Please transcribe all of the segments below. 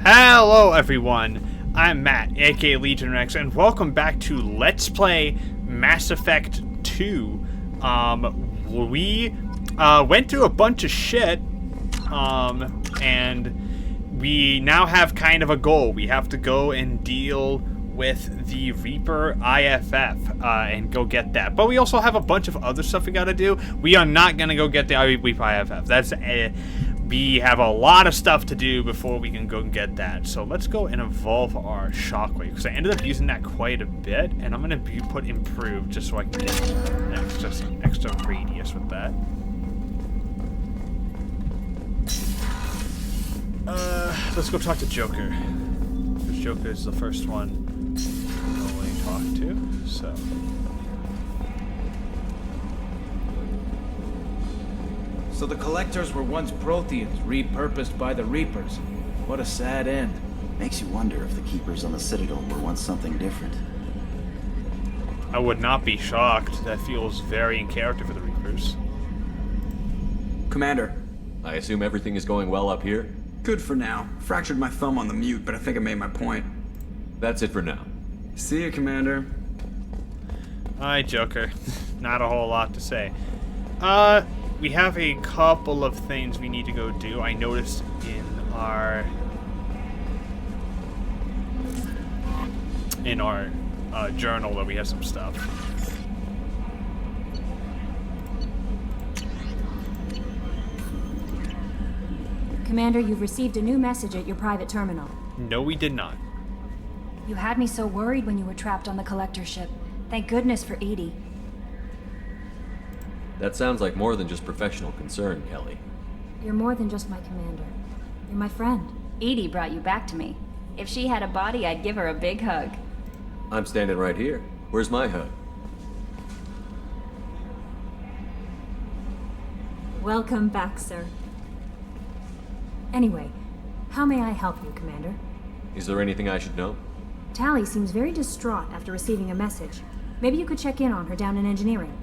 Hello everyone, I'm Matt, aka Legion Rex, and welcome back to Let's Play Mass Effect 2. We went through a bunch of shit, and we now have kind of a goal. We have to go and deal with the Reaper IFF, and go get that. But we also have a bunch of other stuff we gotta do. We are not gonna go get the Reaper IFF. We have a lot of stuff to do before we can go and get that. So let's go and evolve our shockwave, because I ended up using that quite a bit, and I'm going to put improved just so I can get an extra radius with that. Let's go talk to Joker. Because Joker is the first one we'll talk to, so... So the Collectors were once Protheans, repurposed by the Reapers. What a sad end. Makes you wonder if the Keepers on the Citadel were once something different. I would not be shocked. That feels very in character for the Reapers. Commander. I assume everything is going well up here? Good for now. Fractured my thumb on the mute, but I think I made my point. That's it for now. See you, Commander. Alright, Joker. Not a whole lot to say. We have a couple of things we need to go do. I noticed in our journal that we have some stuff. Commander, you've received a new message at your private terminal. No, we did not. You had me so worried when you were trapped on the Collector ship. Thank goodness for Edie. That sounds like more than just professional concern, Kelly. You're more than just my commander. You're my friend. Edie brought you back to me. If she had a body, I'd give her a big hug. I'm standing right here. Where's my hug? Welcome back, sir. Anyway, how may I help you, Commander? Is there anything I should know? Tally seems very distraught after receiving a message. Maybe you could check in on her down in engineering.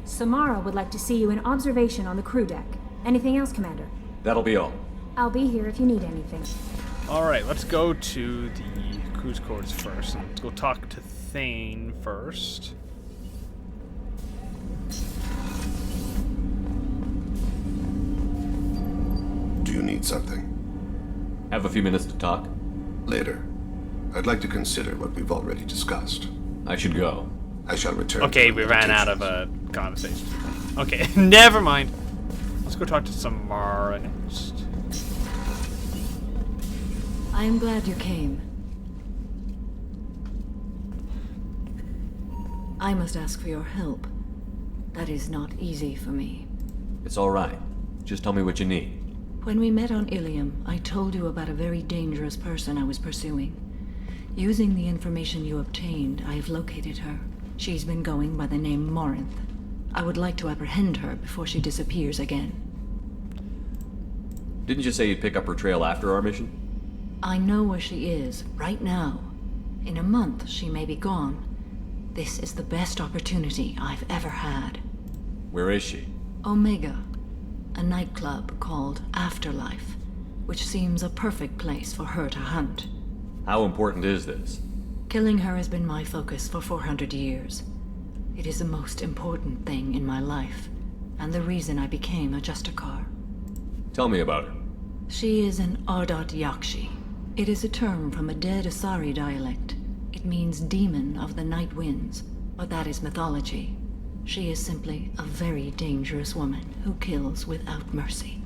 Samara would like to see you in observation on the crew deck. Anything else, Commander? That'll be all. I'll be here if you need anything. Alright, let's go to the cruise quarters first. Let's go talk to Thane first. Do you need something? Have a few minutes to talk? Later. I'd like to consider what we've already discussed. I should go. I shall return. Okay, we ran out of a conversation. Okay, never mind. Let's go talk to Samara next. I am glad you came. I must ask for your help. That is not easy for me. It's all right. Just tell me what you need. When we met on Ilium, I told you about a very dangerous person I was pursuing. Using the information you obtained, I have located her. She's been going by the name Morinth. I would like to apprehend her before she disappears again. Didn't you say you'd pick up her trail after our mission? I know where she is, right now. In a month, she may be gone. This is the best opportunity I've ever had. Where is she? Omega, a nightclub called Afterlife, which seems a perfect place for her to hunt. How important is this? Killing her has been my focus for 400 years. It is the most important thing in my life, and the reason I became a Justicar. Tell me about her. She is an Ardat Yakshi. It is a term from a dead Asari dialect. It means demon of the night winds, but that is mythology. She is simply a very dangerous woman who kills without mercy.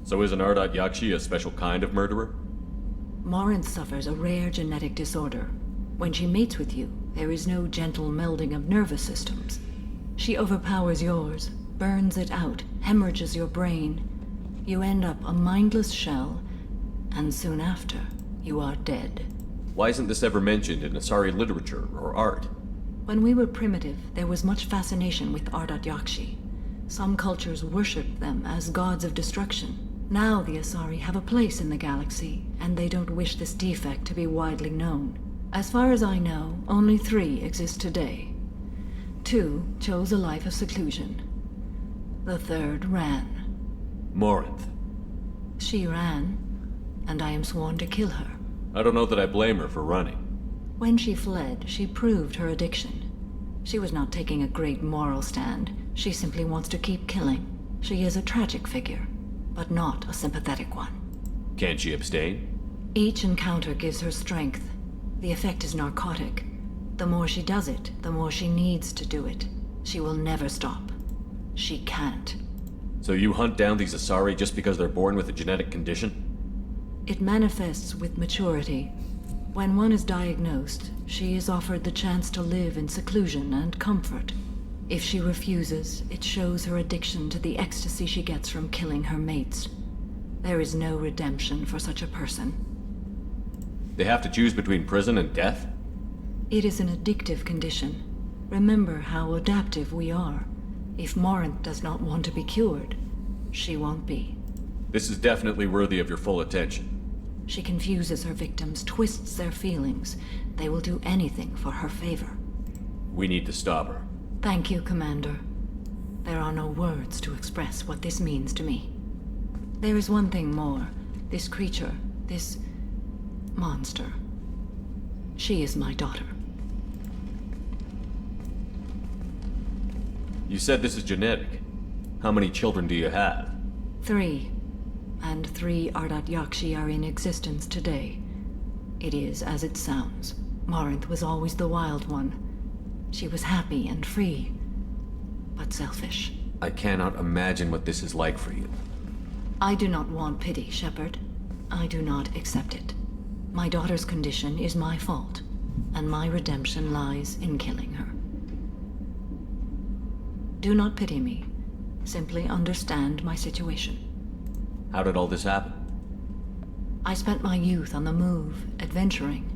So is an Ardat Yakshi a special kind of murderer? Morinth suffers a rare genetic disorder. When she mates with you, there is no gentle melding of nervous systems. She overpowers yours, burns it out, hemorrhages your brain. You end up a mindless shell, and soon after, you are dead. Why isn't this ever mentioned in Asari literature or art? When we were primitive, there was much fascination with Ardat Yakshi. Some cultures worshipped them as gods of destruction. Now the Asari have a place in the galaxy, and they don't wish this defect to be widely known. As far as I know, only 3 exist today. 2 chose a life of seclusion. The 3rd ran. Morinth. She ran, and I am sworn to kill her. I don't know that I blame her for running. When she fled, she proved her addiction. She was not taking a great moral stand. She simply wants to keep killing. She is a tragic figure, but not a sympathetic one. Can't she abstain? Each encounter gives her strength. The effect is narcotic. The more she does it, the more she needs to do it. She will never stop. She can't. So you hunt down these Asari just because they're born with a genetic condition? It manifests with maturity. When one is diagnosed, she is offered the chance to live in seclusion and comfort. If she refuses, it shows her addiction to the ecstasy she gets from killing her mates. There is no redemption for such a person. They have to choose between prison and death? It is an addictive condition. Remember how adaptive we are. If Morinth does not want to be cured, she won't be. This is definitely worthy of your full attention. She confuses her victims, twists their feelings. They will do anything for her favor. We need to stop her. Thank you, Commander. There are no words to express what this means to me. There is one thing more. This creature, this monster. She is my daughter. You said this is genetic. How many children do you have? 3. And 3 Ardat Yakshi are in existence today. It is as it sounds. Morinth was always the wild one. She was happy and free, but selfish. I cannot imagine what this is like for you. I do not want pity, Shepard. I do not accept it. My daughter's condition is my fault, and my redemption lies in killing her. Do not pity me. Simply understand my situation. How did all this happen? I spent my youth on the move, adventuring.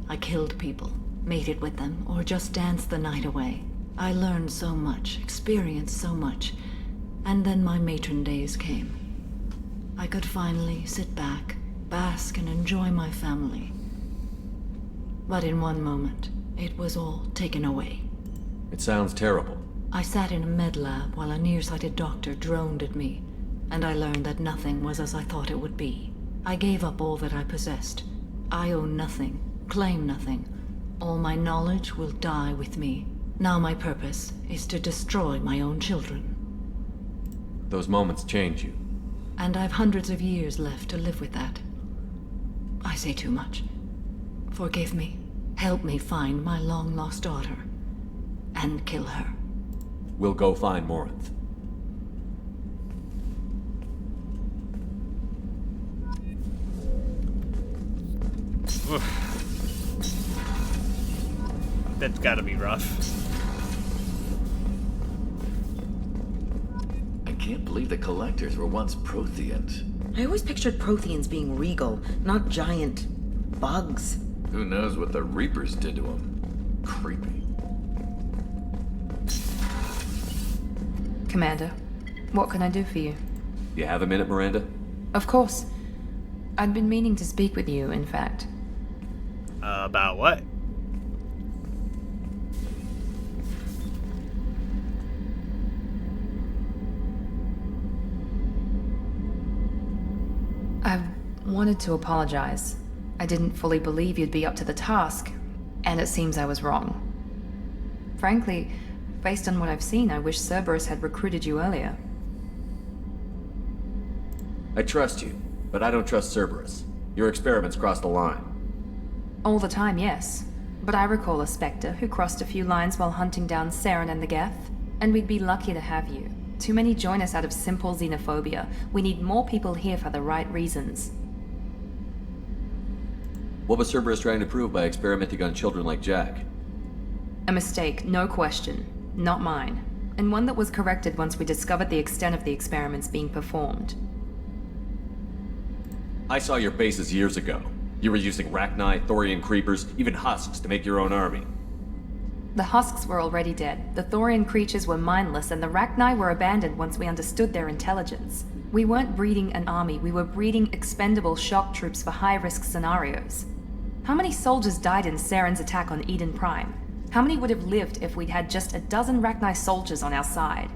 I killed people, mated with them, or just danced the night away. I learned so much, experienced so much, and then my matron days came. I could finally sit back, bask and enjoy my family. But in one moment, it was all taken away. It sounds terrible. I sat in a med lab while a nearsighted doctor droned at me, and I learned that nothing was as I thought it would be. I gave up all that I possessed. I own nothing, claim nothing. All my knowledge will die with me. Now my purpose is to destroy my own children. Those moments change you. And I've hundreds of years left to live with that. I say too much. Forgive me. Help me find my long-lost daughter. And kill her. We'll go find Morinth. That's gotta be rough. I can't believe the Collectors were once Protheans. I always pictured Protheans being regal, not giant bugs. Who knows what the Reapers did to them? Creepy. Commander, what can I do for you? You have a minute, Miranda? Of course. I'd been meaning to speak with you, in fact. About what? I wanted to apologize. I didn't fully believe you'd be up to the task, and it seems I was wrong. Frankly, based on what I've seen, I wish Cerberus had recruited you earlier. I trust you, but I don't trust Cerberus. Your experiments crossed the line. All the time, yes. But I recall a Spectre who crossed a few lines while hunting down Saren and the Geth, and we'd be lucky to have you. Too many join us out of simple xenophobia. We need more people here for the right reasons. What was Cerberus trying to prove by experimenting on children like Jack? A mistake, no question. Not mine. And one that was corrected once we discovered the extent of the experiments being performed. I saw your bases years ago. You were using Rachni, Thorian creepers, even husks to make your own army. The husks were already dead, the Thorian creatures were mindless, and the Rachni were abandoned once we understood their intelligence. We weren't breeding an army, we were breeding expendable shock troops for high-risk scenarios. How many soldiers died in Saren's attack on Eden Prime? How many would have lived if we'd had just a dozen Rachni soldiers on our side?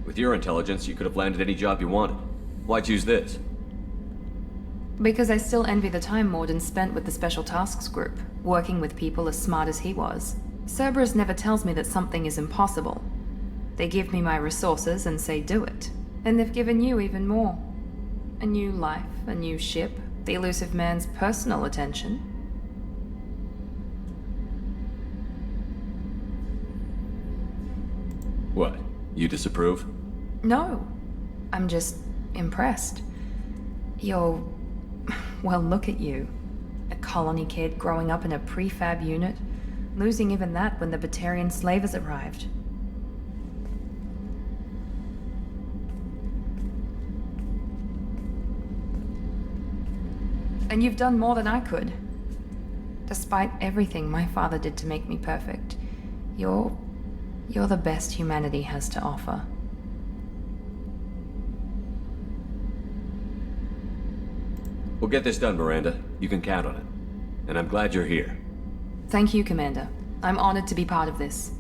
With your intelligence, you could have landed any job you wanted. Why choose this? Because I still envy the time Morden spent with the Special Tasks Group, working with people as smart as he was. Cerberus never tells me that something is impossible. They give me my resources and say do it. And they've given you even more. A new life, a new ship, the elusive man's personal attention. What? You disapprove? No. I'm just impressed. You're... well, look at you. A colony kid growing up in a prefab unit, losing even that when the Batarian slavers arrived. And you've done more than I could. Despite everything my father did to make me perfect, you're the best humanity has to offer. We'll get this done, Miranda. You can count on it. And I'm glad you're here. Thank you, Commander. I'm honored to be part of this.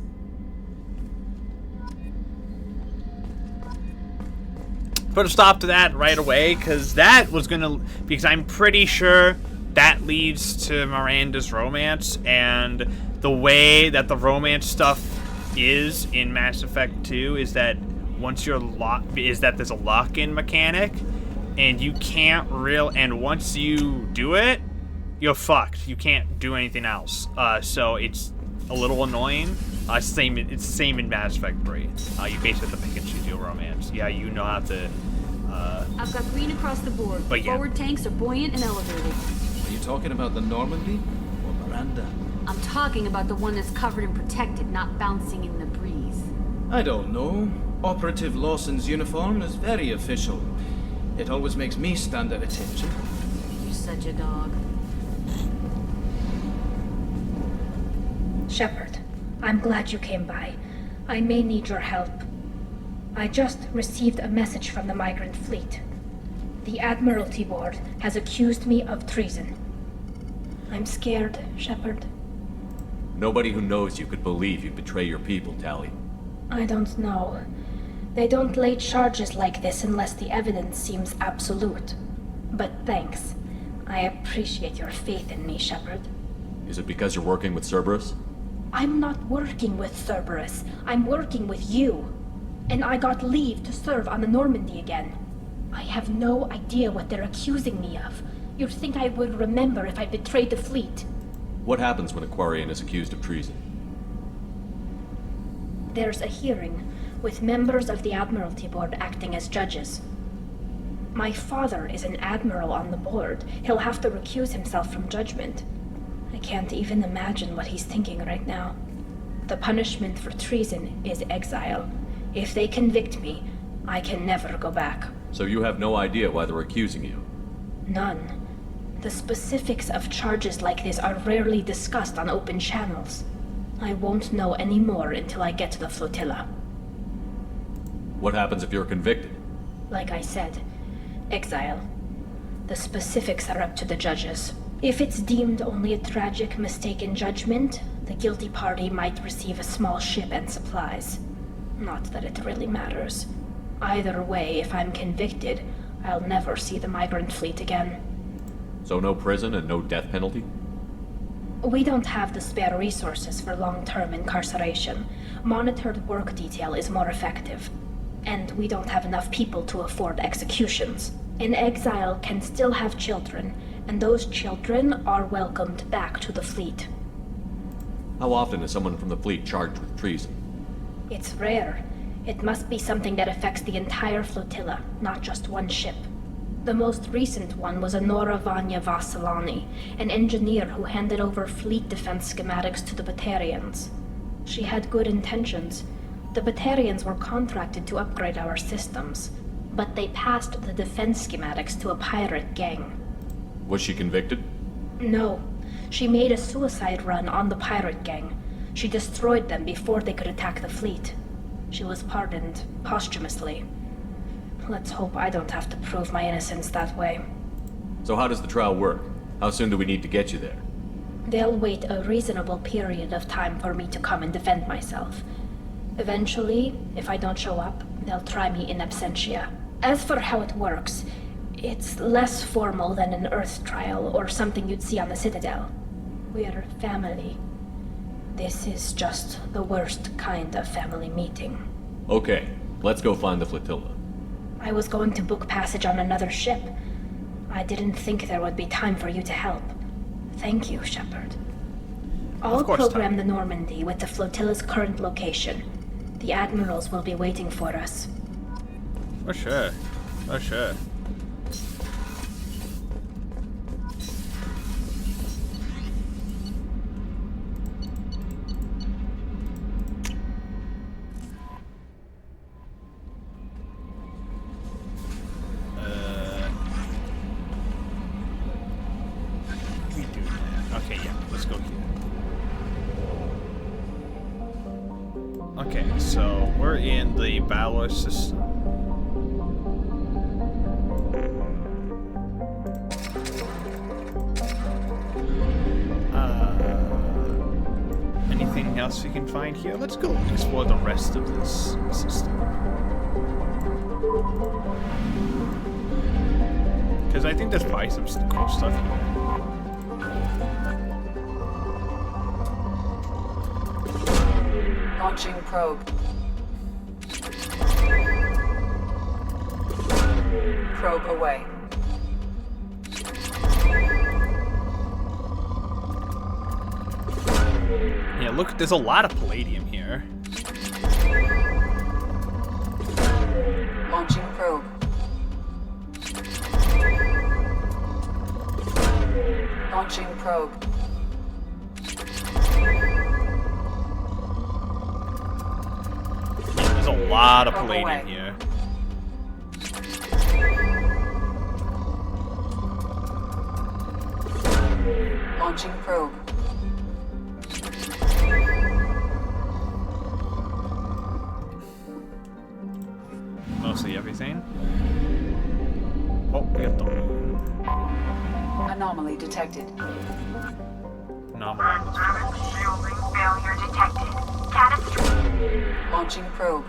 Put a stop to that right away, because that was gonna... Because I'm pretty sure that leads to Miranda's romance, and the way that the romance stuff is in Mass Effect 2 is that once you're there's a lock-in mechanic, and you can't and once you do it, you're fucked. You can't do anything else. So it's a little annoying. It's the same in Mass Effect 3. You basically have to pick and choose your romance. Yeah, you know how to... I've got green across the board. But yeah. Forward tanks are buoyant and elevated. Are you talking about the Normandy or Miranda? I'm talking about the one that's covered and protected, not bouncing in the breeze. I don't know. Operative Lawson's uniform is very official. It always makes me stand at attention. You're such a dog. Shepard, I'm glad you came by. I may need your help. I just received a message from the migrant fleet. The Admiralty Board has accused me of treason. I'm scared, Shepard. Nobody who knows you could believe you betray your people, Tali. I don't know. They don't lay charges like this unless the evidence seems absolute. But thanks. I appreciate your faith in me, Shepard. Is it because you're working with Cerberus? I'm not working with Cerberus. I'm working with you. And I got leave to serve on the Normandy again. I have no idea what they're accusing me of. You'd think I would remember if I betrayed the fleet. What happens when a Quarian is accused of treason? There's a hearing, with members of the Admiralty Board acting as judges. My father is an admiral on the board. He'll have to recuse himself from judgment. I can't even imagine what he's thinking right now. The punishment for treason is exile. If they convict me, I can never go back. So you have no idea why they're accusing you? None. The specifics of charges like this are rarely discussed on open channels. I won't know any more until I get to the flotilla. What happens if you're convicted? Like I said, exile. The specifics are up to the judges. If it's deemed only a tragic mistake in judgment, the guilty party might receive a small ship and supplies. Not that it really matters. Either way, if I'm convicted, I'll never see the migrant fleet again. So no prison and no death penalty? We don't have the spare resources for long-term incarceration. Monitored work detail is more effective. And we don't have enough people to afford executions. An exile can still have children, and those children are welcomed back to the fleet. How often is someone from the fleet charged with treason? It's rare. It must be something that affects the entire flotilla, not just one ship. The most recent one was Anora Vanya Vassilani, an engineer who handed over fleet defense schematics to the Batarians. She had good intentions. The Batarians were contracted to upgrade our systems, but they passed the defense schematics to a pirate gang. Was she convicted? No. She made a suicide run on the pirate gang. She destroyed them before they could attack the fleet. She was pardoned posthumously. Let's hope I don't have to prove my innocence that way. So how does the trial work? How soon do we need to get you there? They'll wait a reasonable period of time for me to come and defend myself. Eventually, if I don't show up, they'll try me in absentia. As for how it works, It's less formal than an Earth trial or something you'd see on the Citadel. We're family. This is just the worst kind of family meeting. Okay, let's go find the flotilla. I was going to book passage on another ship. I didn't think there would be time for you to help. Thank you, Shepard. I'll program the Normandy with the flotilla's current location. The admirals will be waiting for us. For sure. For sure. Okay, yeah, let's go here. Okay, so we're in the Valor system. Anything else we can find here? Let's go explore the rest of this system. Because I think there's probably some cool stuff here. Launching probe. Probe away. Yeah, look, there's a lot of palladium here. Launching probe. Launching probe. Yeah, there's a lot of palladium here. Launching probe. Mostly everything. Oh, we got the moon. Anomaly detected. Anomaly. Shielding failure detected. Launching probe.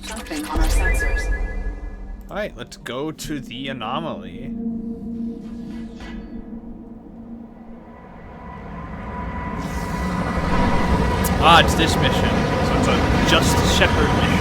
Something on our sensors. Alright, let's go to the anomaly. Ah, it's this mission. So it's a Just Shepard mission.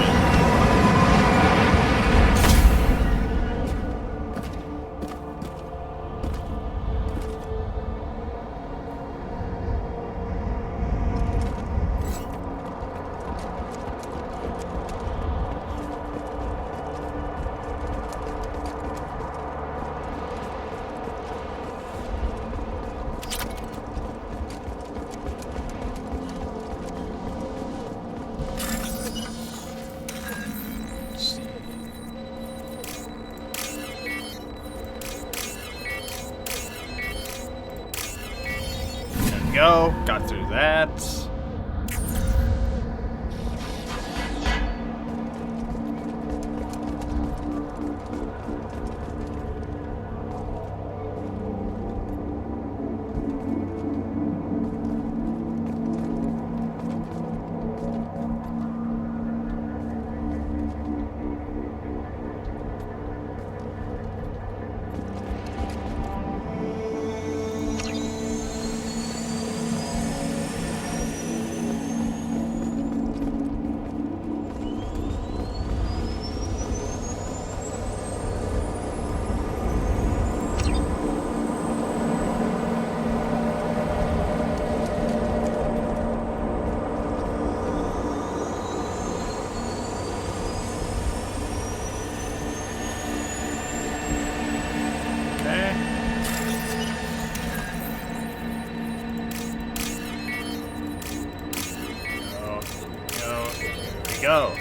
Go. Got through that. Go.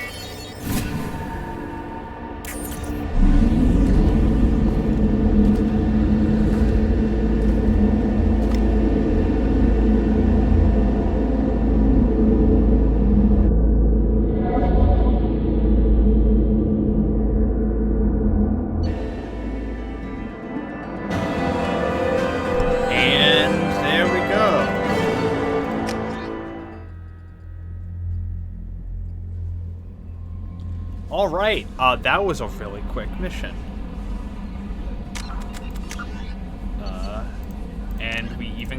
Alright, that was a really quick mission.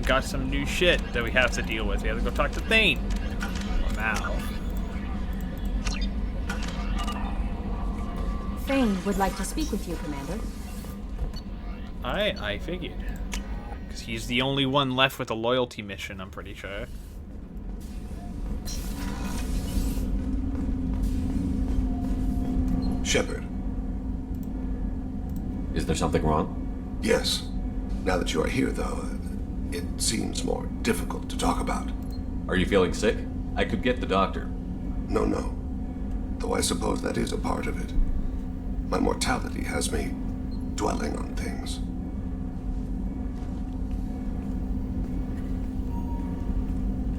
got some new shit that we have to deal with. We have to go talk to Thane. Now. Thane would like to speak with you, Commander. I figured. Because he's the only one left with a loyalty mission, I'm pretty sure. Shepard. Is there something wrong? Yes. Now that you are here, though, it seems more difficult to talk about. Are you feeling sick? I could get the doctor. No. Though I suppose that is a part of it. My mortality has me dwelling on things.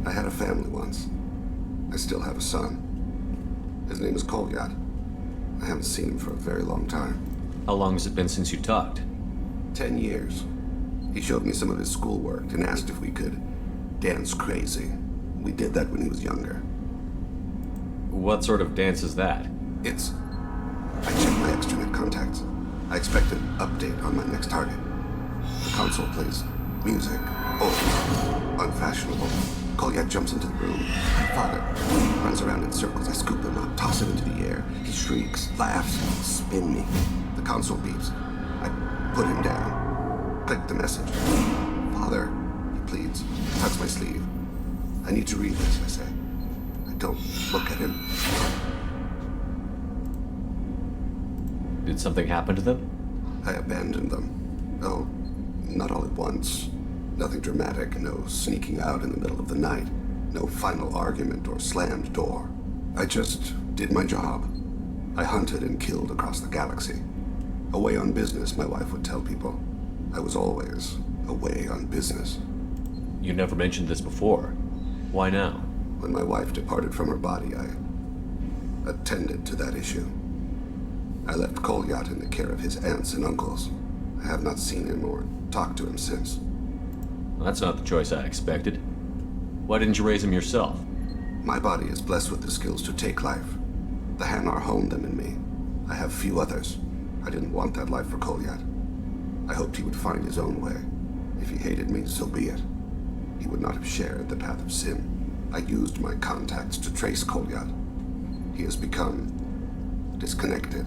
I had a family once. I still have a son. His name is Kolyat. I haven't seen him for a very long time. How long has it been since you talked? 10 years. He showed me some of his schoolwork and asked if we could dance crazy. We did that when he was younger. What sort of dance is that? It's... I checked my extranet contacts. I expect an update on my next target. The console plays music. Oh, unfashionable. Kolyat jumps into the room. My father runs around in circles. I scoop him up, toss him into the air. He shrieks, laughs, spin me. The console beeps. I put him down. Click the message. Father, he pleads. Tucks my sleeve. I need to read this, I say. I don't look at him. Did something happen to them? I abandoned them. Oh, not all at once. Nothing dramatic, no sneaking out in the middle of the night, no final argument or slammed door. I just did my job. I hunted and killed across the galaxy. Away on business, my wife would tell people. I was always away on business. You never mentioned this before. Why now? When my wife departed from her body, I attended to that issue. I left Kolyat in the care of his aunts and uncles. I have not seen him or talked to him since. Well, that's not the choice I expected. Why didn't you raise him yourself? My body is blessed with the skills to take life. The Hanar honed them in me. I have few others. I didn't want that life for Kolyat. I hoped he would find his own way. If he hated me, so be it. He would not have shared the path of sin. I used my contacts to trace Kolyat. He has become disconnected.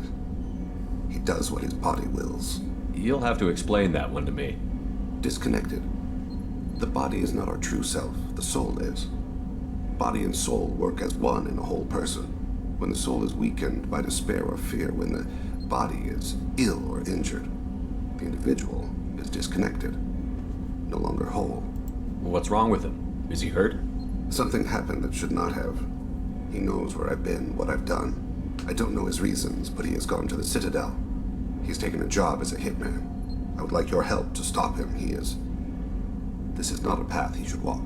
He does what his body wills. You'll have to explain that one to me. Disconnected. The body is not our true self. The soul is. Body and soul work as one in a whole person. When the soul is weakened by despair or fear, when the body is ill or injured, the individual is disconnected, no longer whole. What's wrong with him? Is he hurt? Something happened that should not have. He knows where I've been, what I've done. I don't know his reasons, but he has gone to the Citadel. He's taken a job as a hitman. I would like your help to stop him. This is not a path he should walk.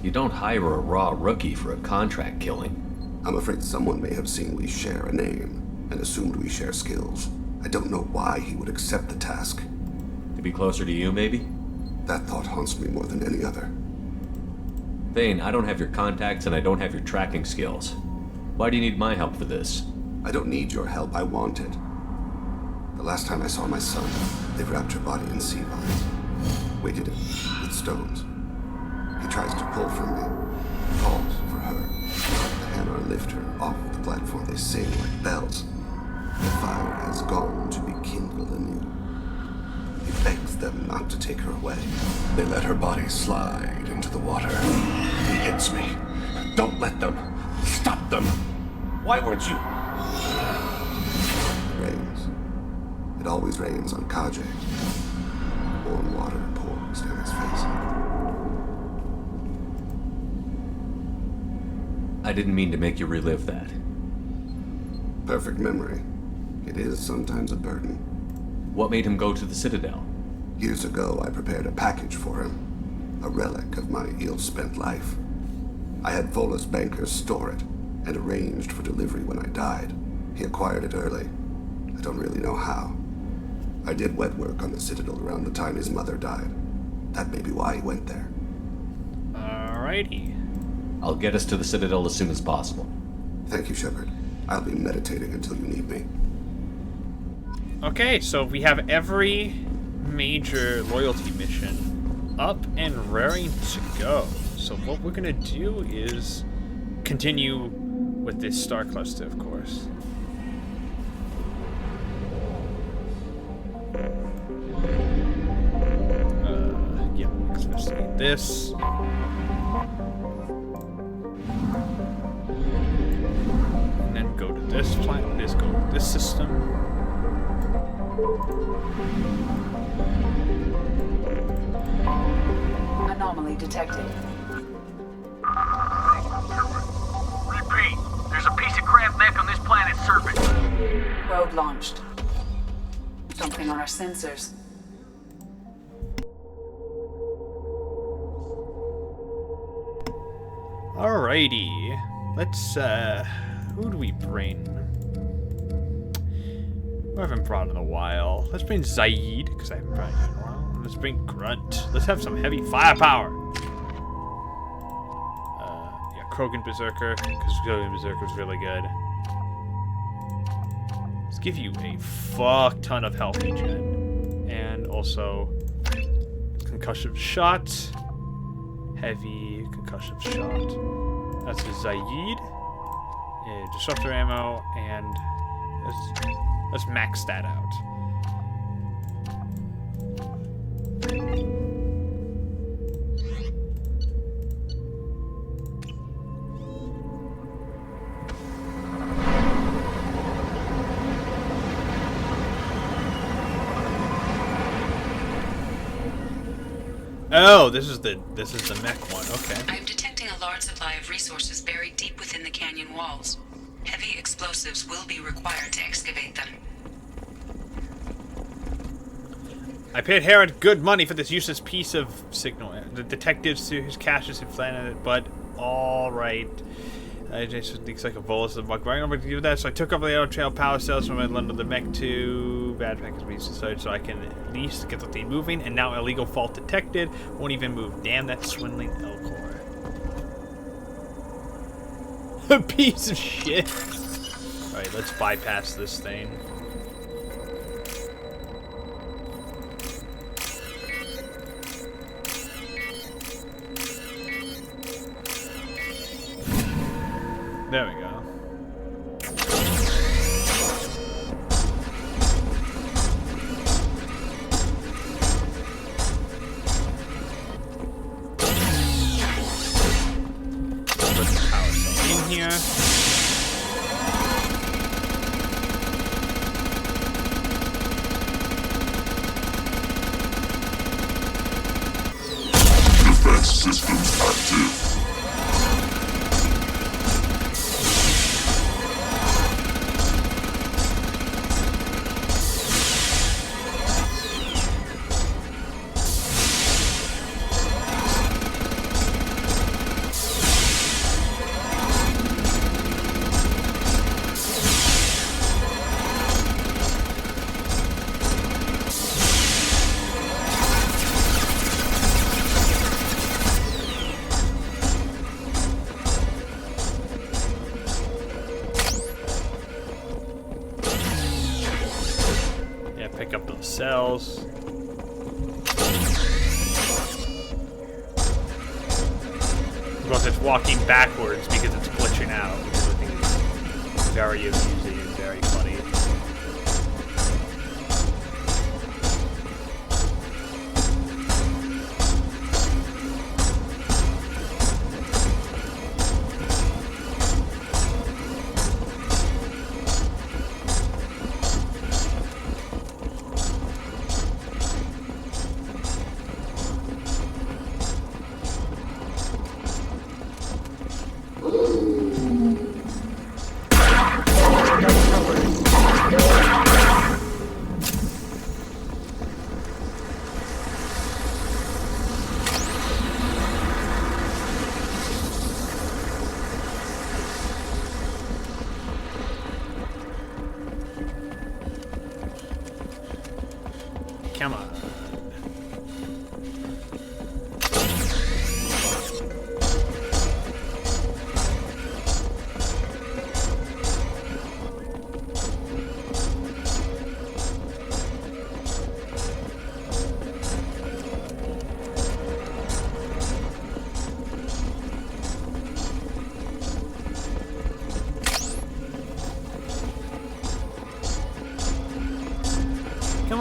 You don't hire a raw rookie for a contract killing. I'm afraid someone may have seen we share a name and assumed we share skills. I don't know why he would accept the task. To be closer to you, maybe? That thought haunts me more than any other. Thane, I don't have your contacts and I don't have your tracking skills. Why do you need my help for this? I don't need your help. I want it. The last time I saw my son, they wrapped her body in sea vines, weighted it with stones. He tries to pull from me, calls for her. The Hanar lift her off the platform. They sing like bells. The fire has gone to be kindled anew. He begs them not to take her away. They let her body slide into the water. He hits me. Don't let them. Stop them. Why weren't you? It rains. It always rains on Kaje. Warm water pours down his face. I didn't mean to make you relive that. Perfect memory. It is sometimes a burden. What made him go to the Citadel? Years ago, I prepared a package for him. A relic of my ill-spent life. I had Volus bankers store it, and arranged for delivery when I died. He acquired it early. I don't really know how. I did wet work on the Citadel around the time his mother died. That may be why he went there. Alrighty. I'll get us to the Citadel as soon as possible. Thank you, Shepard. I'll be meditating until you need me. Okay, so we have every major loyalty mission up and raring to go. So what we're gonna do is continue with this star cluster, of course. Yeah, let's need this. And then go to this planet. Let's go to this system. Anomaly detected. Repeat, there's a piece of crap mech on this planet's surface. Probe launched. Something on our sensors. Alrighty. Let's, who do we bring? We haven't brought in a while. Let's bring Zaid, because I haven't brought him in a while. Let's bring Grunt. Let's have some heavy firepower. Yeah, Krogan Berserker, because Krogan Berserker is really good. Let's give you a fuck ton of health, Jen. And also, concussive shot. Heavy concussive shot. That's a Zaid. Disruptor ammo, and let's max that out. Oh, this is the mech one. Okay. I am detecting a large supply of resources buried deep within the canyon walls. Heavy explosives will be required to excavate them. I paid Herod good money for this useless piece of signal. The detectives to his caches have planted it, but all right. I just looks like a bolus of muck. I'm going to do that, so I took over the auto trail power cells from London the mech to bad package pieces, so I can at least get the thing moving. And now illegal fault detected. Won't even move. Damn that swindling Elcor. A piece of shit. All right, let's bypass this thing. There we go. Put the power cell in here. Defense systems active. Pick up those cells. Well, it's walking backwards because it's glitching out, which I think is very amusing and very funny.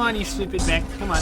on, you stupid mech. Come on.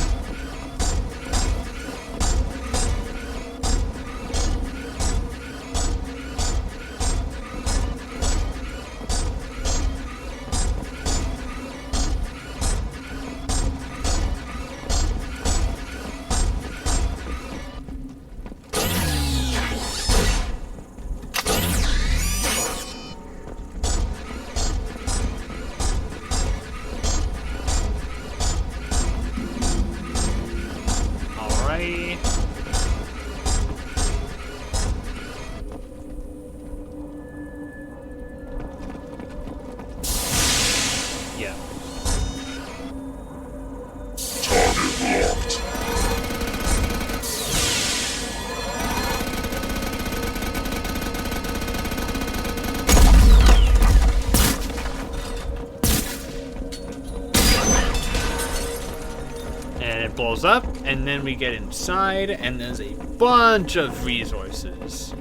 Blows up, and then we get inside, and there's a bunch of resources.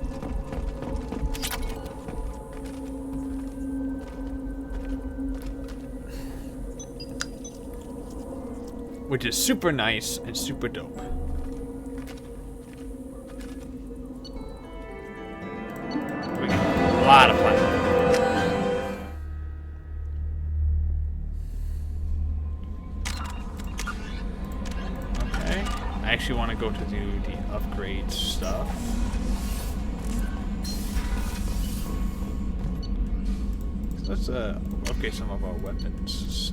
Which is super nice and super dope. We got a lot of platinum. I actually want to go to do the upgrade stuff. So let's upgrade some of our weapons.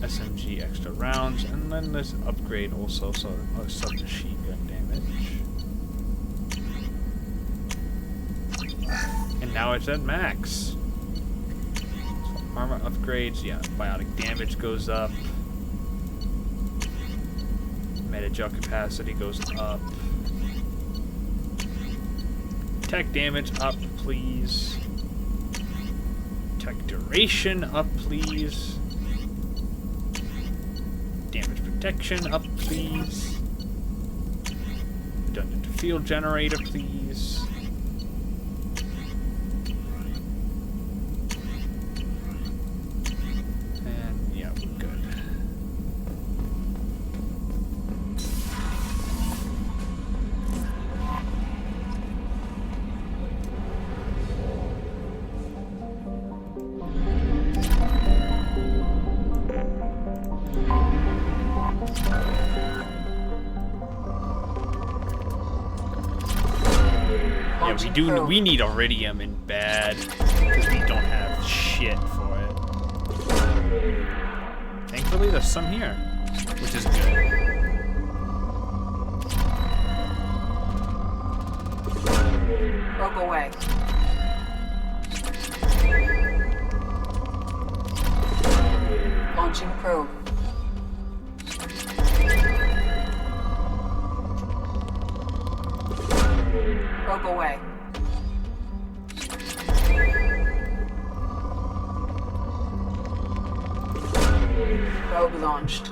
SMG extra rounds, and then let's upgrade also our submachine gun damage. And now it's at max. So armor upgrades, yeah, biotic damage goes up. Meta-gel capacity goes up. Tech damage up, please. Tech duration up, please. Damage protection up, please. Redundant field generator, please. And yeah, we're good. We need iridium in bad, because we don't have shit for it. Thankfully, there's some here, which is good. Probe away. Launching probe. Probe away. Probe launched.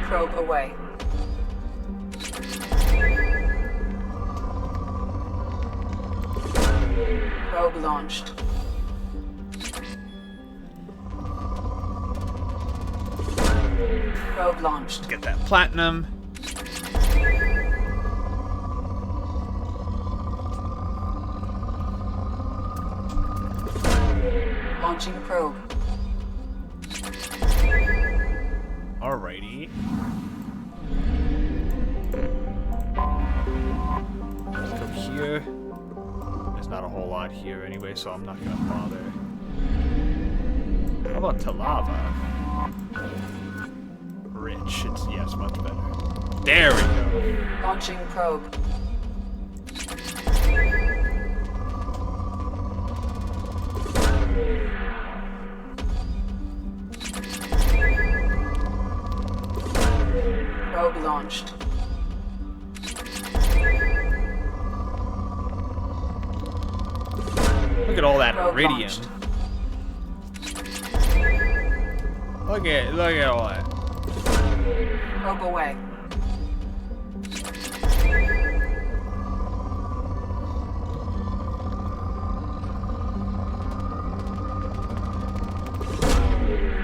Probe away. Probe launched. Probe launched. Get that platinum. Launching probe. Alrighty. Let's go here. There's not a whole lot here anyway, so I'm not gonna bother. How about Talava? Rich. It's much better. There we go. Launching probe. Probe launched. Look at all that Probe iridium. launched. Look at all that. Probe away.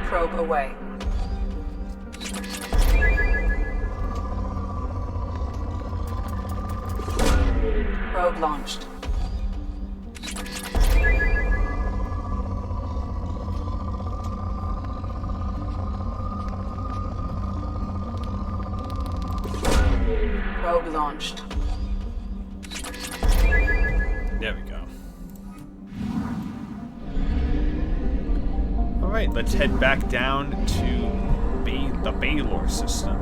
Probe away. Probe launched. Probe launched. There we go. Alright, let's head back down to the Baylor system.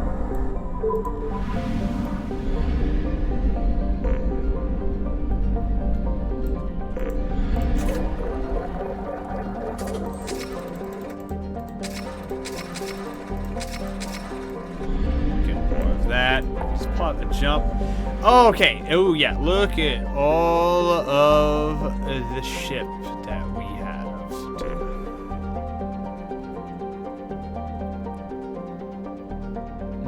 That. Let's plot the jump. Okay. Oh, yeah. Look at all of the ship that we have.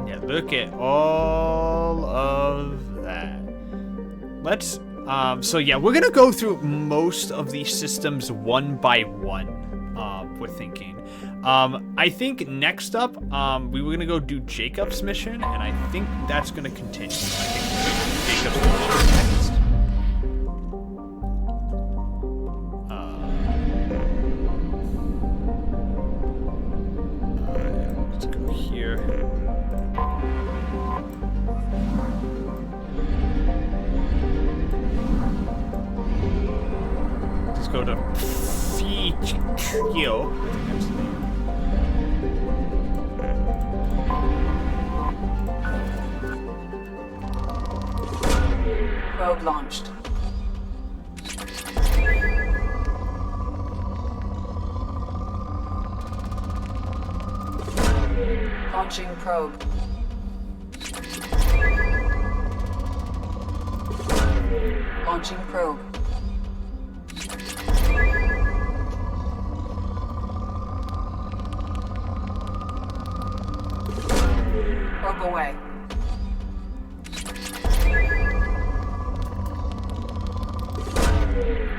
Yeah, look at all of that. Let's, so yeah, we're gonna go through most of these systems one by one, we're thinking. I think next up, we were gonna go do Jacob's mission, and I think that's gonna continue. I think we're gonna do Jacob's mission next. Let's go here. Let's go to Fichio. I think that's the name. Probe launched. Launching probe. Launching probe. Probe away.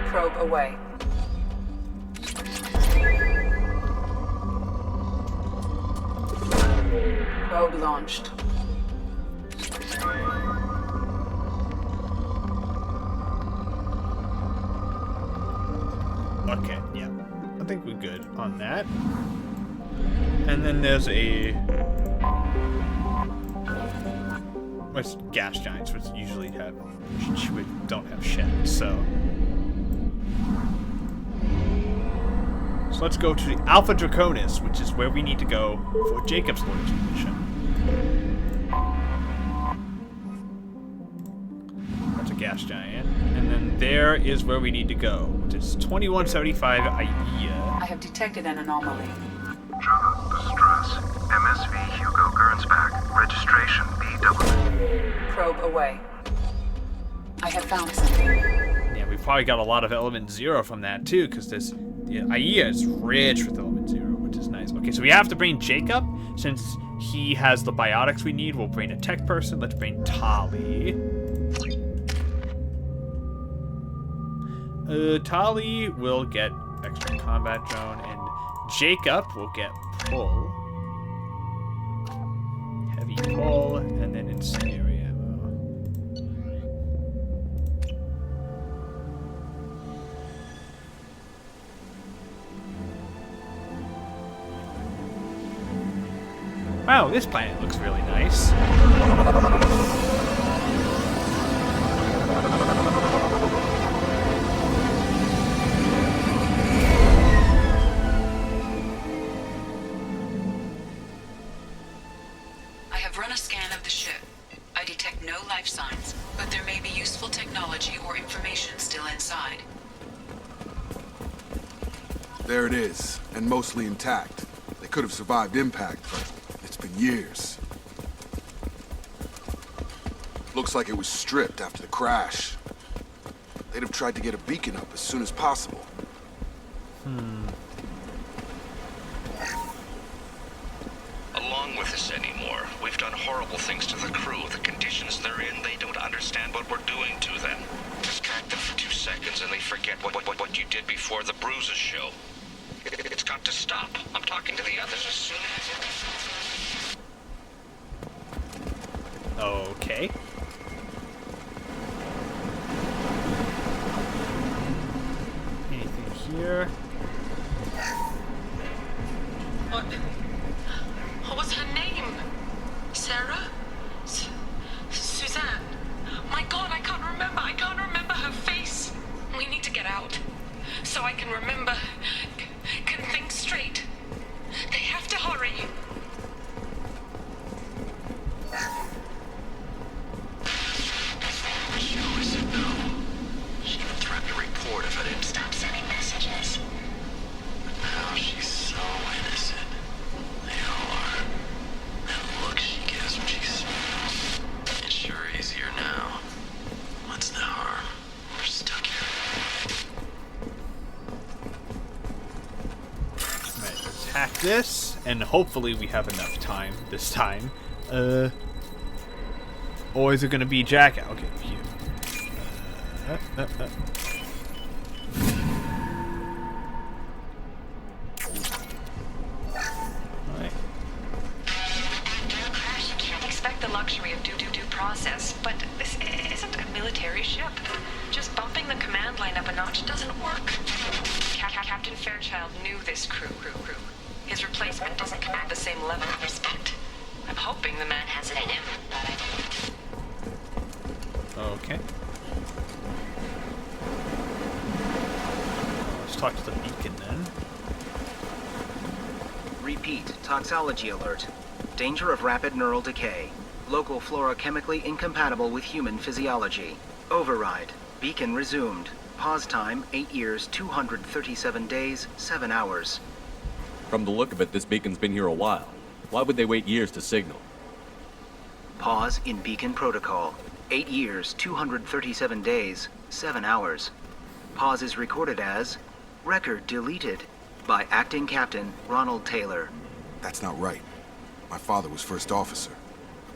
Probe away. Probe launched. Okay, yeah. I think we're good on that. And then there's a... What's gas giants, which usually don't have shit, so... So let's go to the Alpha Draconis, which is where we need to go for Jacob's loyalty mission. That's a gas giant. And then there is where we need to go, which is 2175 IDEA. I have detected an anomaly. Jungle distress. MSV Hugo Gernsback. Registration BW. Probe away. I have found something. Yeah, we probably got a lot of element 0 from that too, because this IEA is rich with element 0, which is nice. Okay, so we have to bring Jacob. Since he has the biotics we need, we'll bring a tech person. Let's bring Tali. Tali will get extra combat drone, and Jacob will get pull. Heavy pull, and then incendiary ammo. Wow, this planet looks really nice. I have run a scan of the ship. I detect no life signs, but there may be useful technology or information still inside. There it is, and mostly intact. They could have survived impact, but it's been years. Looks like it was stripped after the crash. They'd have tried to get a beacon up as soon as possible. Along with this anymore. We've done horrible things to the crew. The conditions they're in, they don't understand what we're doing to them. Distract them for 2 seconds and they forget what you did before the bruises show. It's got to stop. I'm talking to the others as soon as... Okay. Anything here? What was her name? Sarah? Suzanne? My God, I can't remember. I can't remember her face. We need to get out. So I can remember. Can think straight. They have to hurry. She always said no. She even threatened to report if I didn't stop sending messages. But now she's so innocent. They all are. That look she gives when she smiles. It's sure easier now. What's the harm? We're stuck here. Right, let's hack this, and hopefully we have enough time this time. Or is it gonna be Jack? Okay, phew. Alright. Can't expect the luxury of due process, but this isn't a military ship. Just bumping the command line up a notch doesn't work. Captain Fairchild knew this crew. His replacement doesn't command the same level of respect. I'm hoping the man has it in him. Okay. Let's talk to the beacon then. Repeat, toxology alert. Danger of rapid neural decay. Local flora chemically incompatible with human physiology. Override. Beacon resumed. Pause time, 8 years, 237 days, 7 hours. From the look of it, this beacon's been here a while. Why would they wait years to signal? Pause in beacon protocol. 8 years, 237 days, 7 hours. Pause is recorded as record deleted by Acting Captain Ronald Taylor. That's not right. My father was first officer.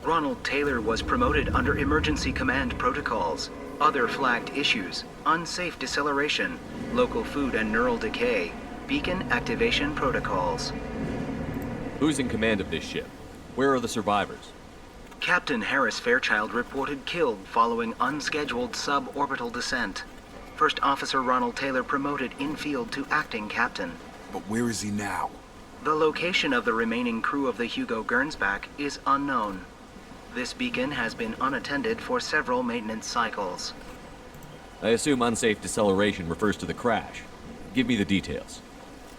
Ronald Taylor was promoted under emergency command protocols. Other flagged issues: unsafe deceleration, local food and neural decay, beacon activation protocols. Who's in command of this ship? Where are the survivors? Captain Harris Fairchild reported killed following unscheduled suborbital descent. First Officer Ronald Taylor promoted in-field to acting captain. But where is he now? The location of the remaining crew of the Hugo Gernsback is unknown. This beacon has been unattended for several maintenance cycles. I assume unsafe deceleration refers to the crash. Give me the details.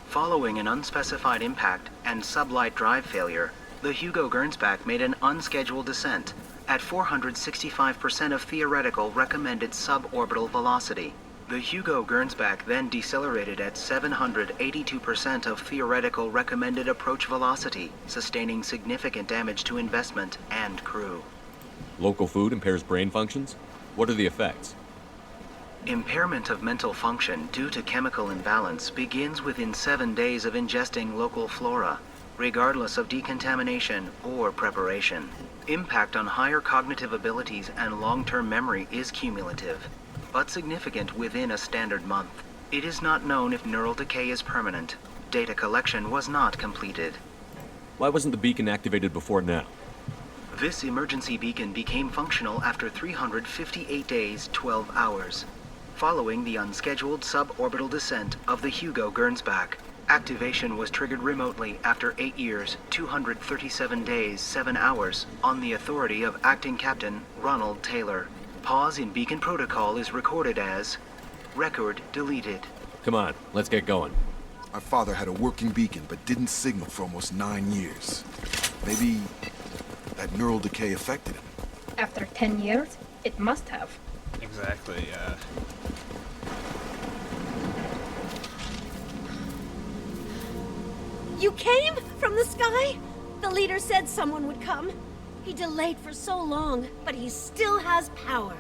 Following an unspecified impact and sublight drive failure, the Hugo Gernsback made an unscheduled descent at 465% of theoretical recommended suborbital velocity. The Hugo Gernsback then decelerated at 782% of theoretical recommended approach velocity, sustaining significant damage to investment and crew. Local food impairs brain functions? What are the effects? Impairment of mental function due to chemical imbalance begins within 7 days of ingesting local flora, regardless of decontamination or preparation. Impact on higher cognitive abilities and long-term memory is cumulative, but significant within a standard month. It is not known if neural decay is permanent. Data collection was not completed. Why wasn't the beacon activated before now? This emergency beacon became functional after 358 days, 12 hours, following the unscheduled suborbital descent of the Hugo Gernsback. Activation was triggered remotely after 8 years, 237 days, 7 hours, on the authority of Acting Captain Ronald Taylor. Pause in beacon protocol is recorded as record deleted. Come on, let's get going. My father had a working beacon, but didn't signal for almost 9 years. Maybe that neural decay affected him. After 10 years, it must have. Exactly, yeah. You came from the sky? The leader said someone would come. He delayed for so long, but he still has power.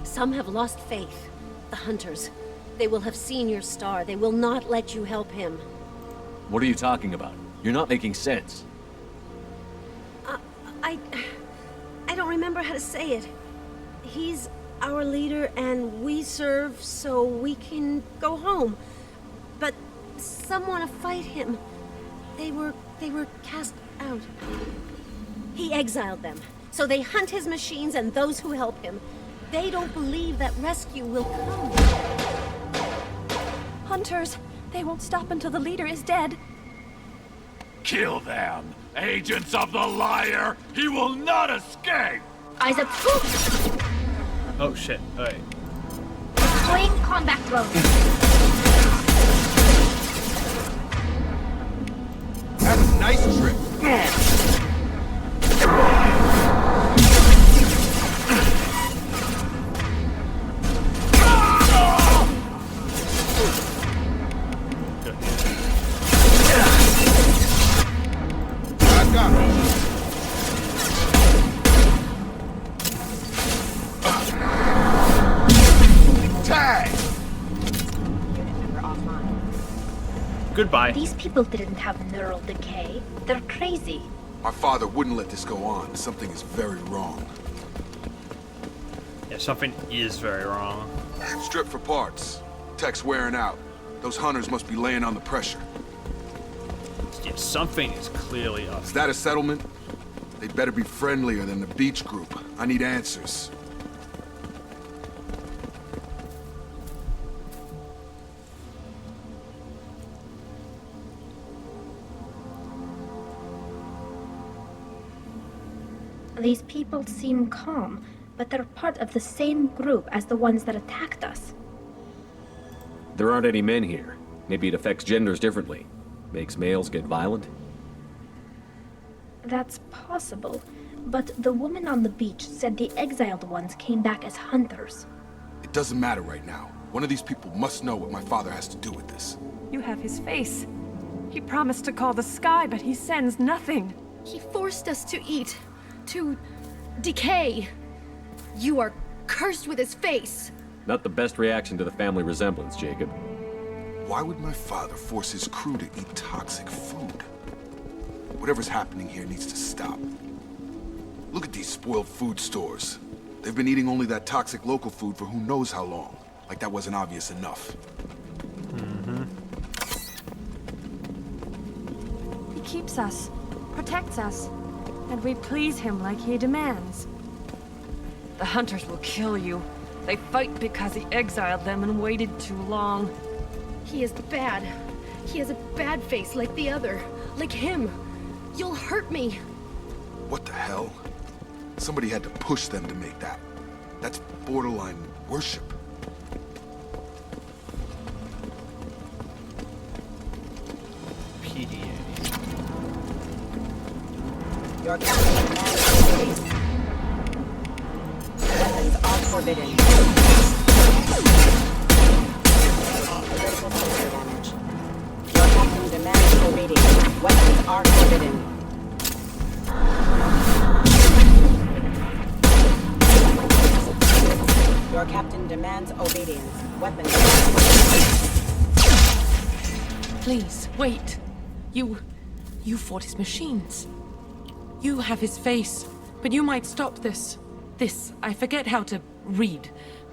Some have lost faith. The hunters. They will have seen your star. They will not let you help him. What are you talking about? You're not making sense. I don't remember how to say it. He's our leader and we serve so we can go home. But some want to fight him. They were cast out. He exiled them, so they hunt his machines and those who help him. They don't believe that rescue will come. Hunters! They won't stop until the leader is dead. Kill them! Agents of the liar! He will not escape! Isaac, Oh shit, alright. Flame combat drone. Have a nice trip. I got it. Tag! Goodbye. These people didn't have neural decay. They're crazy. My father wouldn't let this go on. Something is very wrong. Yeah, something is very wrong. Strip for parts. Tech's wearing out. Those hunters must be laying on the pressure. Yeah, something is clearly up. Is that a settlement? They'd better be friendlier than the beach group. I need answers. These people seem calm, but they're part of the same group as the ones that attacked us. There aren't any men here. Maybe it affects genders differently. Makes males get violent? That's possible, but the woman on the beach said the exiled ones came back as hunters. It doesn't matter right now. One of these people must know what my father has to do with this. You have his face. He promised to call the sky, but he sends nothing. He forced us to eat, to decay. You are cursed with his face. Not the best reaction to the family resemblance, Jacob. Why would my father force his crew to eat toxic food? Whatever's happening here needs to stop. Look at these spoiled food stores. They've been eating only that toxic local food for who knows how long. Like that wasn't obvious enough. He keeps us, protects us, and we please him like he demands. The hunters will kill you. They fight because he exiled them and waited too long. He is bad. He has a bad face like the other. Like him. You'll hurt me. What the hell? Somebody had to push them to make that. That's borderline worship. PDA. Your weapons are forbidden. Critical sensor damage. Your captain demands obedience. Weapons are forbidden. Your captain demands obedience. Weapons are forbidden. Please, wait. You fought his machines. You have his face, but you might stop this. This, I forget how to read,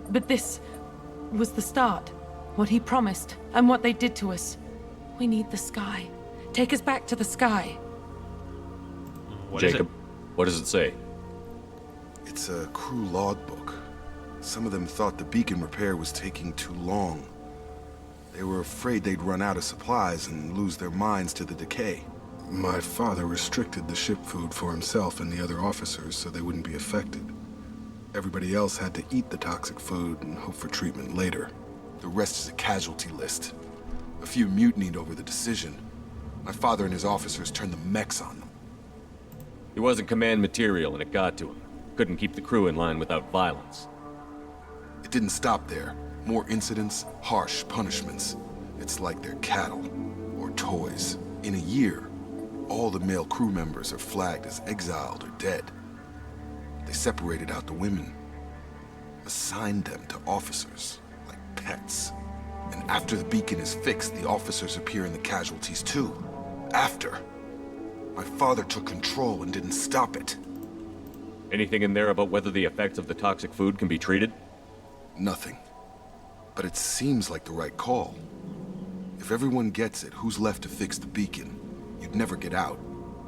but this was the start. What he promised, and what they did to us. We need the sky. Take us back to the sky. Jacob, what does it say? It's a crew logbook. Some of them thought the beacon repair was taking too long. They were afraid they'd run out of supplies and lose their minds to the decay. My father restricted the ship food for himself and the other officers so they wouldn't be affected. Everybody else had to eat the toxic food and hope for treatment later. The rest is a casualty list. A few mutinied over the decision. My father and his officers turned the mechs on them. He wasn't command material and it got to him. Couldn't keep the crew in line without violence. It didn't stop there. More incidents, harsh punishments. It's like they're cattle or toys. In a year, all the male crew members are flagged as exiled or dead. They separated out the women, assigned them to officers, like pets. And after the beacon is fixed, the officers appear in the casualties too. After. My father took control and didn't stop it. Anything in there about whether the effects of the toxic food can be treated? Nothing. But it seems like the right call. If everyone gets it, who's left to fix the beacon? You'd never get out.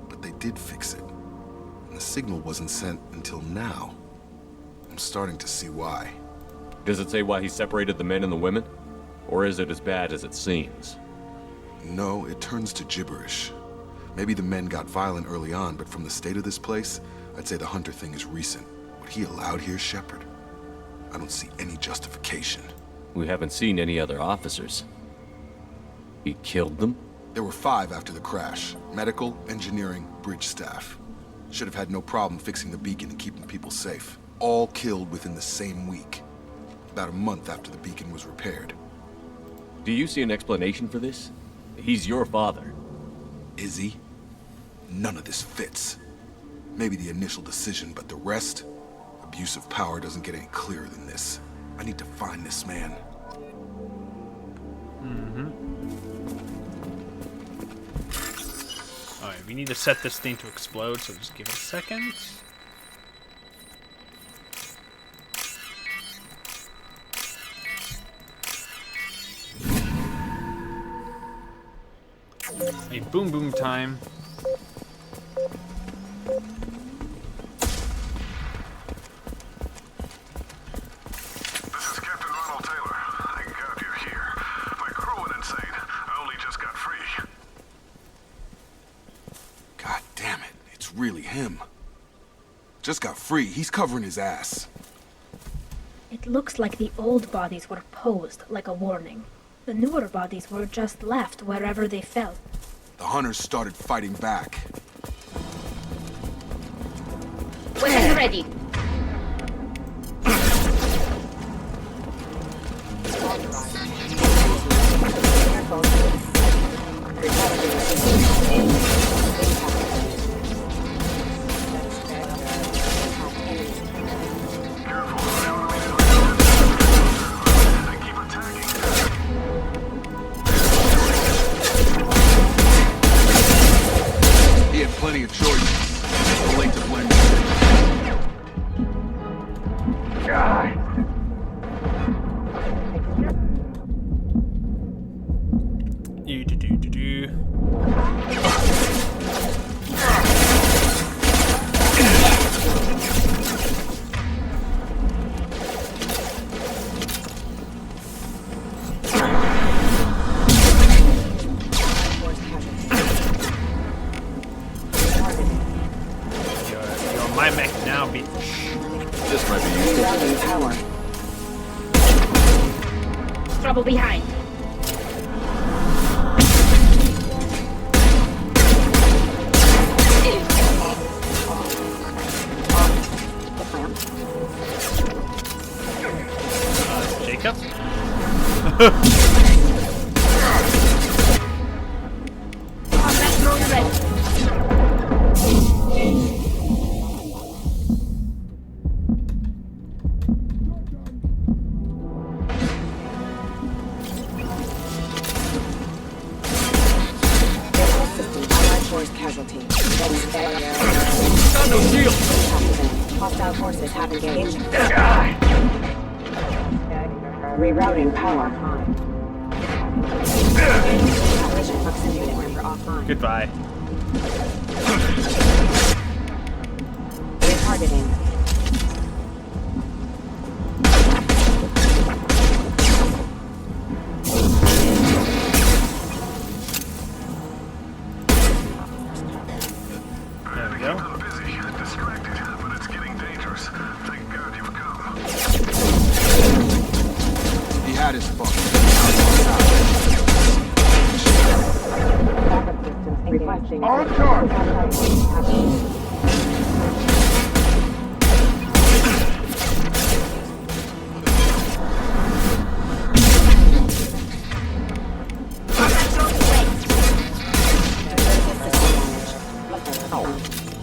But they did fix it. And the signal wasn't sent until now. I'm starting to see why. Does it say why he separated the men and the women? Or is it as bad as it seems? No, it turns to gibberish. Maybe the men got violent early on, but from the state of this place, I'd say the Hunter thing is recent. What he allowed here, Shepard, I don't see any justification. We haven't seen any other officers. He killed them? There were 5 after the crash. Medical, engineering, bridge staff. Should have had no problem fixing the beacon and keeping people safe. All killed within the same week. About a month after the beacon was repaired. Do you see an explanation for this? He's your father. Is he? None of this fits. Maybe the initial decision, but the rest? Abuse of power doesn't get any clearer than this. I need to find this man. Alright, we need to set this thing to explode, so just give it a second. A boom boom time. Really him. Just got free. He's covering his ass. It looks like the old bodies were posed like a warning. The newer bodies were just left wherever they fell. The hunters started fighting back. Weapons ready. Plenty of choices. Too late to blame. My mech now be. This might be useful. Trouble behind. Jacob? Casualty. Got no shield. Hostile forces have engaged. Rerouting power. Collision proximity member offline. Goodbye. Retargeting. There we go. Busy, distracted, but it's getting dangerous. Thank God you've come. He had his fun. On charge!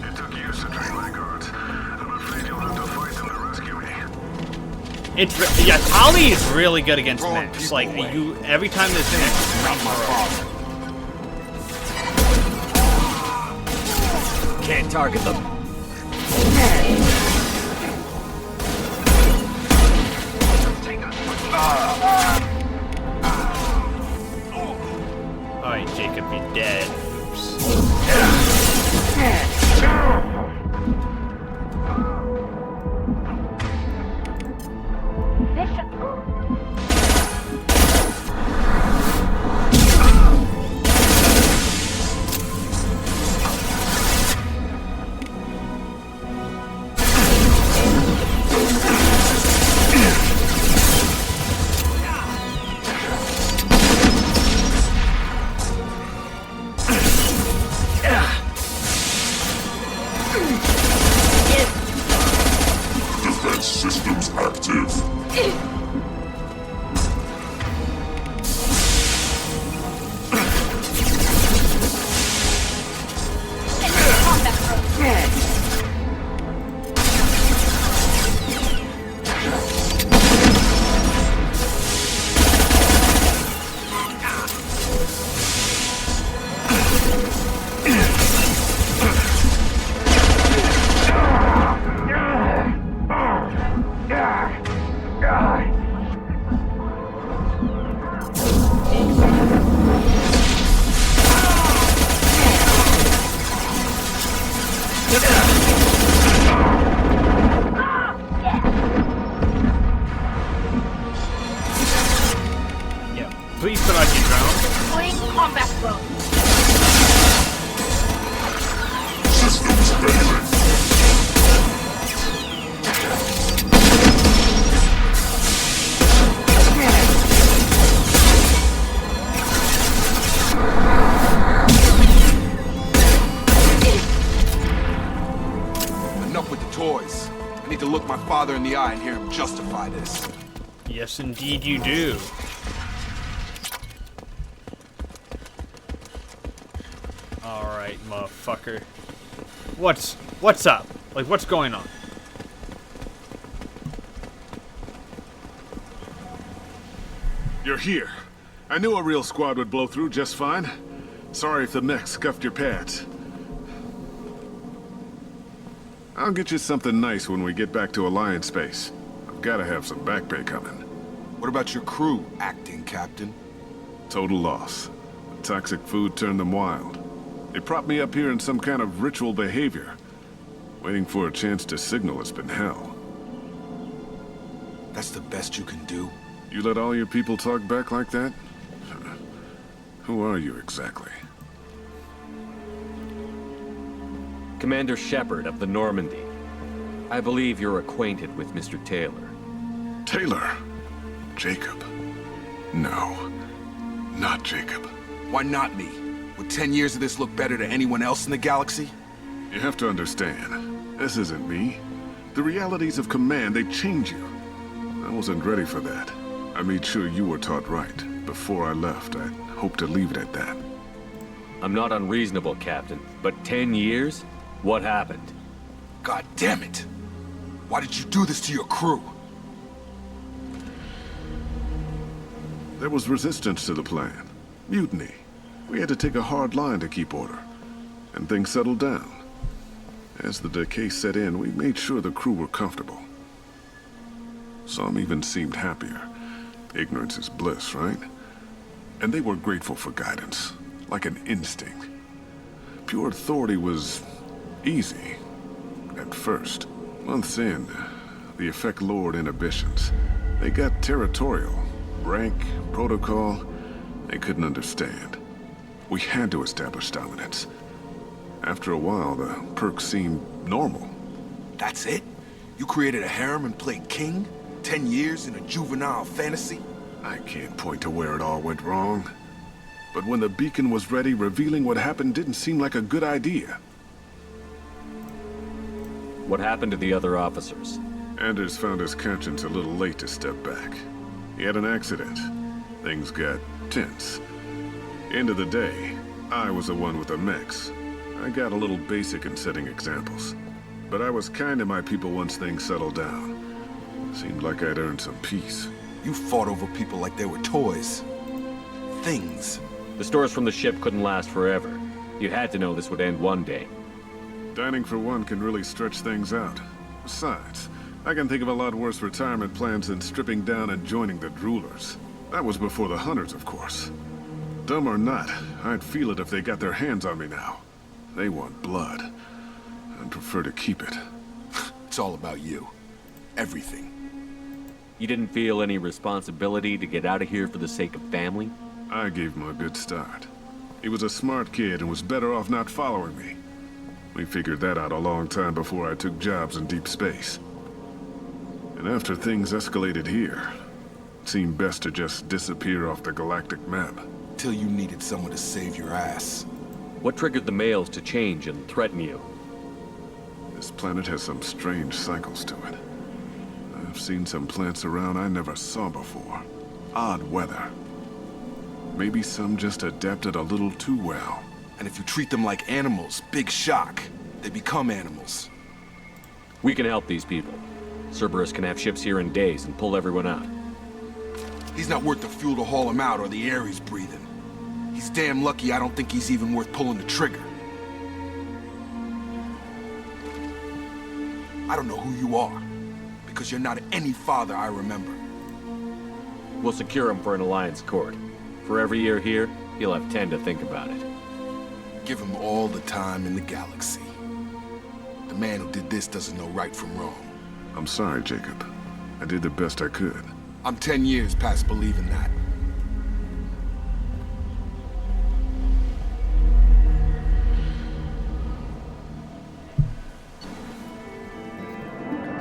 It took years to train my guards. I'm afraid you'll have to fight them to rescue me. Yeah, Tali is really good against mechs. Like you, every time this mech Not my father. Can't target them. might Jacob be dead. Oops. Defense systems active. Please put on your drone. Deploying combat drone. Systems failing. Enough with the toys. I need to look my father in the eye and hear him justify this. Yes, indeed you do. Alright, motherfucker. What's up? Like, what's going on? You're here. I knew a real squad would blow through just fine. Sorry if the mech scuffed your pads. I'll get you something nice when we get back to Alliance space. I've gotta have some back pay coming. What about your crew, acting captain? Total loss. The toxic food turned them wild. They propped me up here in some kind of ritual behavior. Waiting for a chance to signal has been hell. That's the best you can do? You let all your people talk back like that? Who are you exactly? Commander Shepard of the Normandy. I believe you're acquainted with Mr. Taylor. Taylor? Jacob? No. Not Jacob. Why not me? Would 10 years of this look better to anyone else in the galaxy? You have to understand, this isn't me. The realities of command, they change you. I wasn't ready for that. I made sure you were taught right. Before I left, I hoped to leave it at that. I'm not unreasonable, Captain, but 10 years? What happened? God damn it! Why did you do this to your crew? There was resistance to the plan. Mutiny. We had to take a hard line to keep order. And things settled down. As the decay set in, we made sure the crew were comfortable. Some even seemed happier. Ignorance is bliss, right? And they were grateful for guidance, like an instinct. Pure authority was easy, at first. Months in, the effect lowered inhibitions. They got territorial. Rank, protocol, they couldn't understand. We had to establish dominance. After a while, the perks seemed normal. That's it? You created a harem and played king? 10 years in a juvenile fantasy? I can't point to where it all went wrong. But when the beacon was ready, revealing what happened didn't seem like a good idea. What happened to the other officers? Anders found his conscience a little late to step back. He had an accident. Things got tense. End of the day, I was the one with the mechs. I got a little basic in setting examples. But I was kind to my people once things settled down. Seemed like I'd earned some peace. You fought over people like they were toys. Things. The stores from the ship couldn't last forever. You had to know this would end one day. Dining for one can really stretch things out. Besides, I can think of a lot worse retirement plans than stripping down and joining the droolers. That was before the hunters, of course. Dumb or not, I'd feel it if they got their hands on me now. They want blood. I'd prefer to keep it. It's all about you. Everything. You didn't feel any responsibility to get out of here for the sake of family? I gave him a good start. He was a smart kid and was better off not following me. We figured that out a long time before I took jobs in deep space. And after things escalated here, it seemed best to just disappear off the galactic map. Till you needed someone to save your ass. What triggered the males to change and threaten you? This planet has some strange cycles to it. I've seen some plants around I never saw before. Odd weather. Maybe some just adapted a little too well. And if you treat them like animals, big shock. They become animals. We can help these people. Cerberus can have ships here in days and pull everyone out. He's not worth the fuel to haul him out or the air he's breathing. He's damn lucky I don't think he's even worth pulling the trigger. I don't know who you are, because you're not any father I remember. We'll secure him for an Alliance court. For every year here, he'll have 10 to think about it. Give him all the time in the galaxy. The man who did this doesn't know right from wrong. I'm sorry, Jacob. I did the best I could. I'm 10 years past believing that.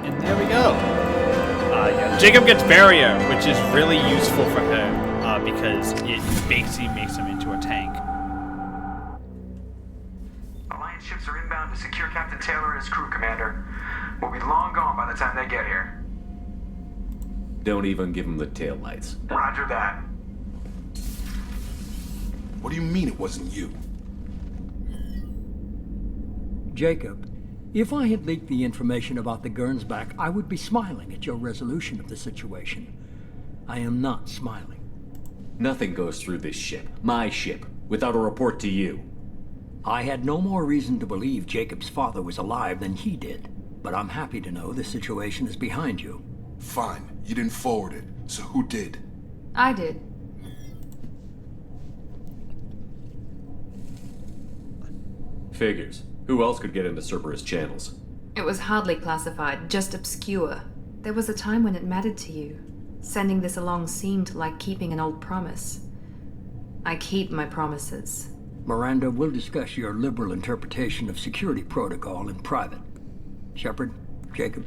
And there we go. Yeah. Jacob gets barrier, which is really useful for him because it basically makes him into a tank. Alliance ships are inbound to secure Captain Taylor and his crew, Commander. We'll be long gone by the time they get here. Don't even give him the taillights. Roger that. What do you mean it wasn't you? Jacob, if I had leaked the information about the Gernsback, I would be smiling at your resolution of the situation. I am not smiling. Nothing goes through this ship, my ship, without a report to you. I had no more reason to believe Jacob's father was alive than he did, but I'm happy to know the situation is behind you. Fine. You didn't forward it, so who did? I did. Figures. Who else could get into Cerberus channels? It was hardly classified, just obscure. There was a time when it mattered to you. Sending this along seemed like keeping an old promise. I keep my promises. Miranda, we'll discuss your liberal interpretation of security protocol in private. Shepard, Jacob.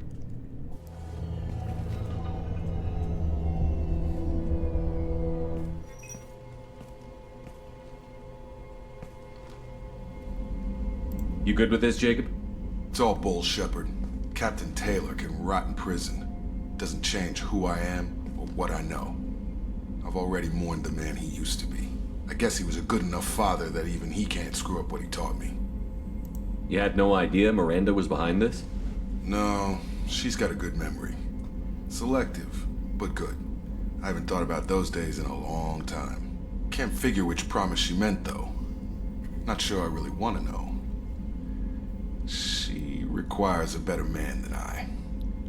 You good with this, Jacob? It's all bull, Shepard. Captain Taylor can rot in prison. Doesn't change who I am or what I know. I've already mourned the man he used to be. I guess he was a good enough father that even he can't screw up what he taught me. You had no idea Miranda was behind this? No, she's got a good memory. Selective, but good. I haven't thought about those days in a long time. Can't figure which promise she meant, though. Not sure I really want to know. She requires a better man than I.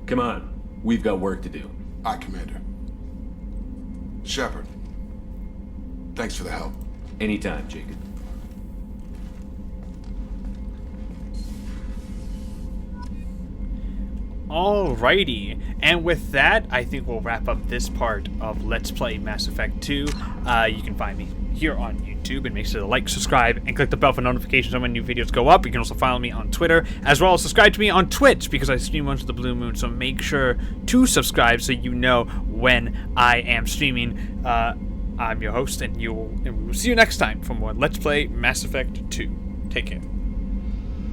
Come on. We've got work to do. Aye, Commander. Shepard. Thanks for the help. Anytime, Jacob. Alrighty, and with that, I think we'll wrap up this part of Let's Play Mass Effect 2. You can find me here on YouTube, and make sure to like, subscribe, and click the bell for notifications when new videos go up. You can also follow me on Twitter, as well as subscribe to me on Twitch, because I stream once the blue moon, so make sure to subscribe so you know when I am streaming. I'm your host, and we will see you next time for more Let's Play Mass Effect 2. Take care.